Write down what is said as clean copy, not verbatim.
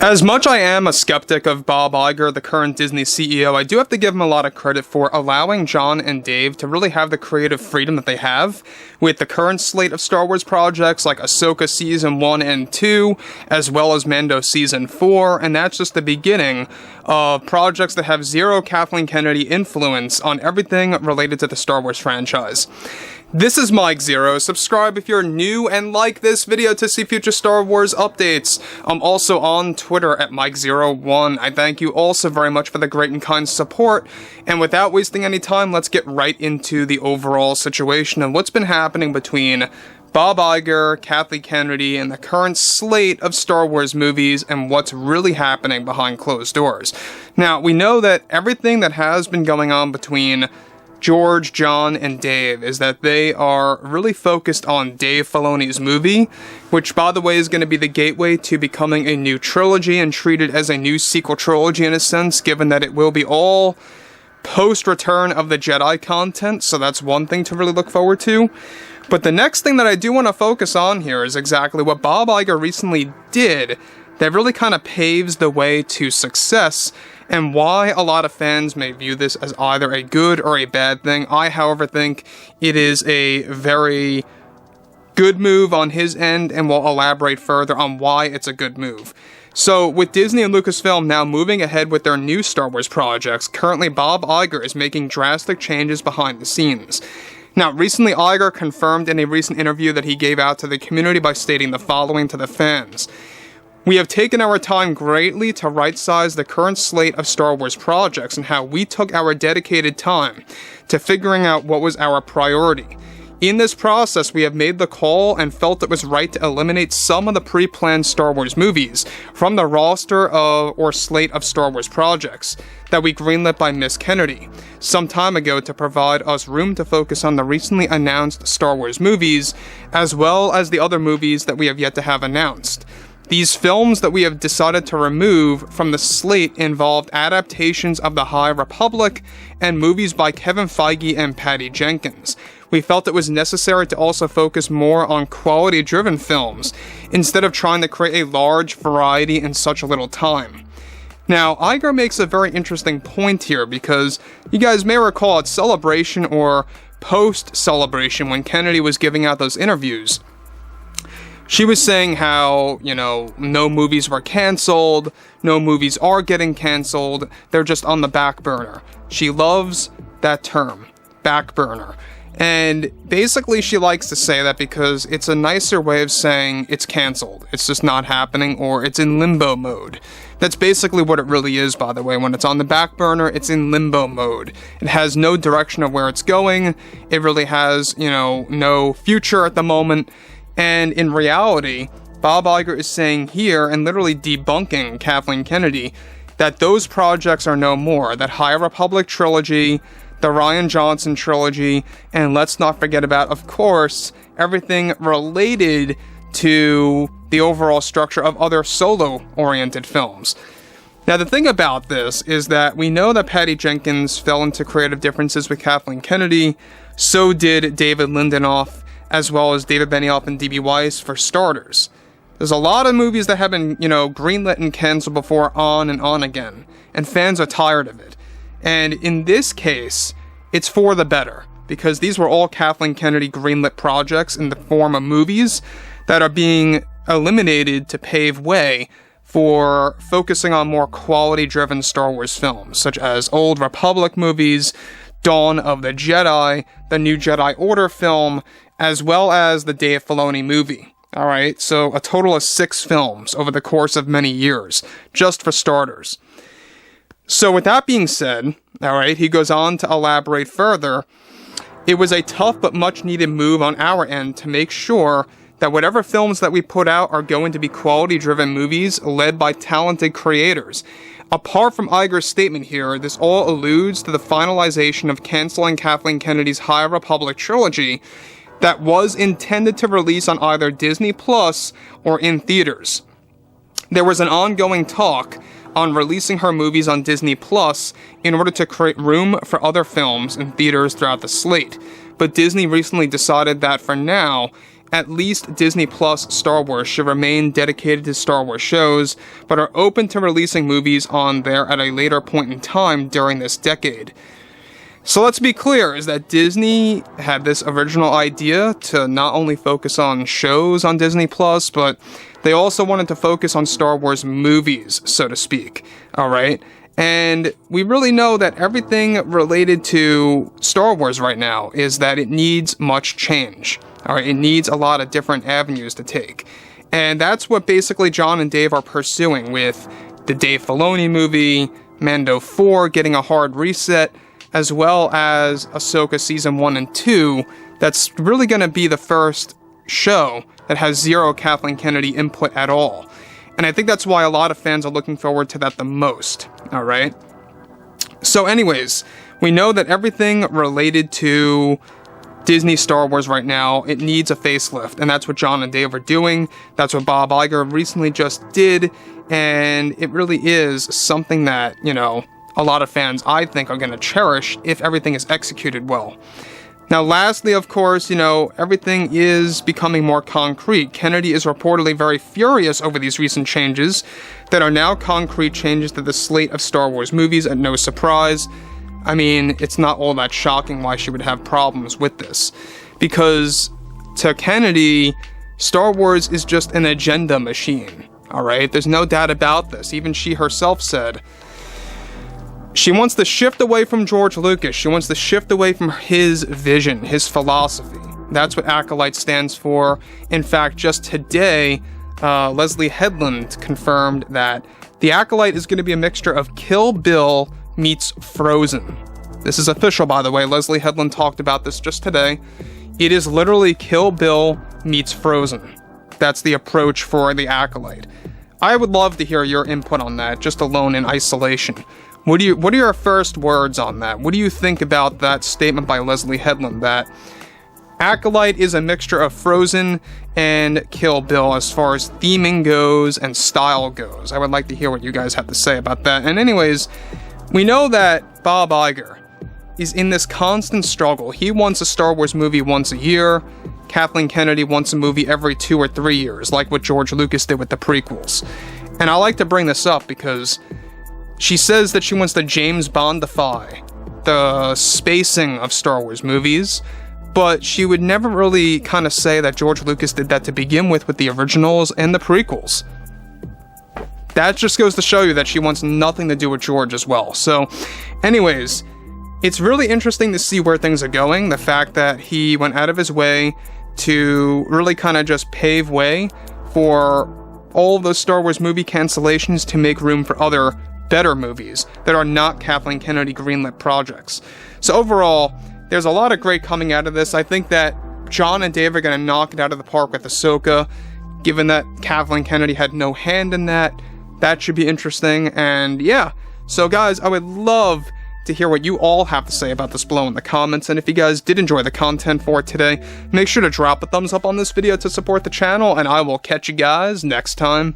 As much I am a skeptic of Bob Iger, the current Disney CEO, I do have to give him a lot of credit for allowing Jon and Dave to really have the creative freedom that they have with the current slate of Star Wars projects like Ahsoka Season 1 and 2, as well as Mando Season 4, and that's just the beginning of projects that have zero Kathleen Kennedy influence on everything related to the Star Wars franchise. This is Mike Zero. Subscribe if you're new and like this video to see future Star Wars updates. I'm also on Twitter at Mike01. I thank you all so very much for the great and kind support. And without wasting any time, let's get right into the overall situation and what's been happening between Bob Iger, Kathleen Kennedy, and the current slate of Star Wars movies and what's really happening behind closed doors. Now, we know that everything that has been going on between George, Jon, and Dave is that they are really focused on Dave Filoni's movie, which, by the way, is going to be the gateway to becoming a new trilogy and treated as a new sequel trilogy in a sense, given that it will be all post-Return of the Jedi content, so that's one thing to really look forward to. But the next thing that I do want to focus on here is exactly what Bob Iger recently did that really kind of paves the way to success, and why a lot of fans may view this as either a good or a bad thing. I, however, think it is a very good move on his end, and will elaborate further on why it's a good move. So, with Disney and Lucasfilm now moving ahead with their new Star Wars projects, currently Bob Iger is making drastic changes behind the scenes. Now, recently Iger confirmed in a recent interview that he gave out to the community by stating the following to the fans. "We have taken our time greatly to right-size the current slate of Star Wars projects and how we took our dedicated time to figuring out what was our priority. In this process, we have made the call and felt it was right to eliminate some of the pre-planned Star Wars movies from the roster of or slate of Star Wars projects that we greenlit by Miss Kennedy some time ago to provide us room to focus on the recently announced Star Wars movies, as well as the other movies that we have yet to have announced. These films that we have decided to remove from the slate involved adaptations of The High Republic and movies by Kevin Feige and Patty Jenkins. We felt it was necessary to also focus more on quality-driven films, instead of trying to create a large variety in such a little time." Now, Iger makes a very interesting point here, because you guys may recall at Celebration or post-Celebration when Kennedy was giving out those interviews, she was saying how, no movies were canceled, no movies are getting canceled, they're just on the back burner. She loves that term, back burner. And basically she likes to say that because it's a nicer way of saying it's canceled, it's just not happening, or it's in limbo mode. That's basically what it really is, by the way. When it's on the back burner, it's in limbo mode. It has no direction of where it's going, it really has, no future at the moment. And in reality, Bob Iger is saying here, and literally debunking Kathleen Kennedy, that those projects are no more. That High Republic trilogy, the Rian Johnson trilogy, and let's not forget about, of course, everything related to the overall structure of other solo-oriented films. Now, the thing about this is that we know that Patty Jenkins fell into creative differences with Kathleen Kennedy, so did David Lindelof, as well as David Benioff and D.B. Weiss, for starters. There's a lot of movies that have been, greenlit and canceled before on and on again, and fans are tired of it. And in this case, it's for the better, because these were all Kathleen Kennedy greenlit projects in the form of movies that are being eliminated to pave way for focusing on more quality-driven Star Wars films, such as Old Republic movies, Dawn of the Jedi, the New Jedi Order film, as well as the Dave Filoni movie. Alright, so a total of 6 films over the course of many years, just for starters. So with that being said, alright, he goes on to elaborate further. "It was a tough but much needed move on our end to make sure that whatever films that we put out are going to be quality-driven movies led by talented creators. Apart from Iger's statement here, this all alludes to the finalization of canceling Kathleen Kennedy's High Republic trilogy that was intended to release on either Disney Plus or in theaters. There was an ongoing talk on releasing her movies on Disney Plus in order to create room for other films in theaters throughout the slate, but Disney recently decided that for now, at least Disney Plus Star Wars should remain dedicated to Star Wars shows, but are open to releasing movies on there at a later point in time during this decade. So let's be clear, is that Disney had this original idea to not only focus on shows on Disney Plus, but they also wanted to focus on Star Wars movies, so to speak, alright? And we really know that everything related to Star Wars right now is that it needs much change. Alright, it needs a lot of different avenues to take. And that's what basically Jon and Dave are pursuing with the Dave Filoni movie, Mando 4 getting a hard reset, as well as Ahsoka Season 1 and 2, that's really going to be the first show that has zero Kathleen Kennedy input at all. And I think that's why a lot of fans are looking forward to that the most, alright? So anyways, we know that everything related to Disney Star Wars right now, it needs a facelift, and that's what Jon and Dave are doing. That's what Bob Iger recently just did, and it really is something that, you know, a lot of fans, I think, are going to cherish if everything is executed well. Now, lastly, of course, you know, everything is becoming more concrete. Kennedy is reportedly very furious over these recent changes that are now concrete changes to the slate of Star Wars movies, and no surprise. I mean, it's not all that shocking why she would have problems with this. Because to Kennedy, Star Wars is just an agenda machine, alright? There's no doubt about this. Even she herself said she wants to shift away from George Lucas. She wants to shift away from his vision, his philosophy. That's what Acolyte stands for. In fact, just today, Leslie Headland confirmed that the Acolyte is going to be a mixture of Kill Bill meets Frozen. This is official, by the way. Leslie Headland talked about this just today. It is literally Kill Bill meets Frozen. That's the approach for the Acolyte. I would love to hear your input on that, just alone in isolation. What are your first words on that? What do you think about that statement by Leslie Headland that Acolyte is a mixture of Frozen and Kill Bill as far as theming goes and style goes? I would like to hear what you guys have to say about that. And anyways, we know that Bob Iger is in this constant struggle. He wants a Star Wars movie once a year. Kathleen Kennedy wants a movie every 2 or 3 years, like what George Lucas did with the prequels. And I like to bring this up because she says that she wants to James Bondify the spacing of Star Wars movies, but she would never really kind of say that George Lucas did that to begin with the originals and the prequels. That just goes to show you that she wants nothing to do with George as well. So, anyways, it's really interesting to see where things are going. The fact that he went out of his way to really kind of just pave way for all of those Star Wars movie cancellations to make room for other better movies that are not Kathleen Kennedy greenlit projects. So overall, there's a lot of great coming out of this. I think that Jon and Dave are going to knock it out of the park with Ahsoka, given that Kathleen Kennedy had no hand in that. That should be interesting, and yeah. So guys, I would love to hear what you all have to say about this below in the comments, and if you guys did enjoy the content for today, make sure to drop a thumbs up on this video to support the channel, and I will catch you guys next time.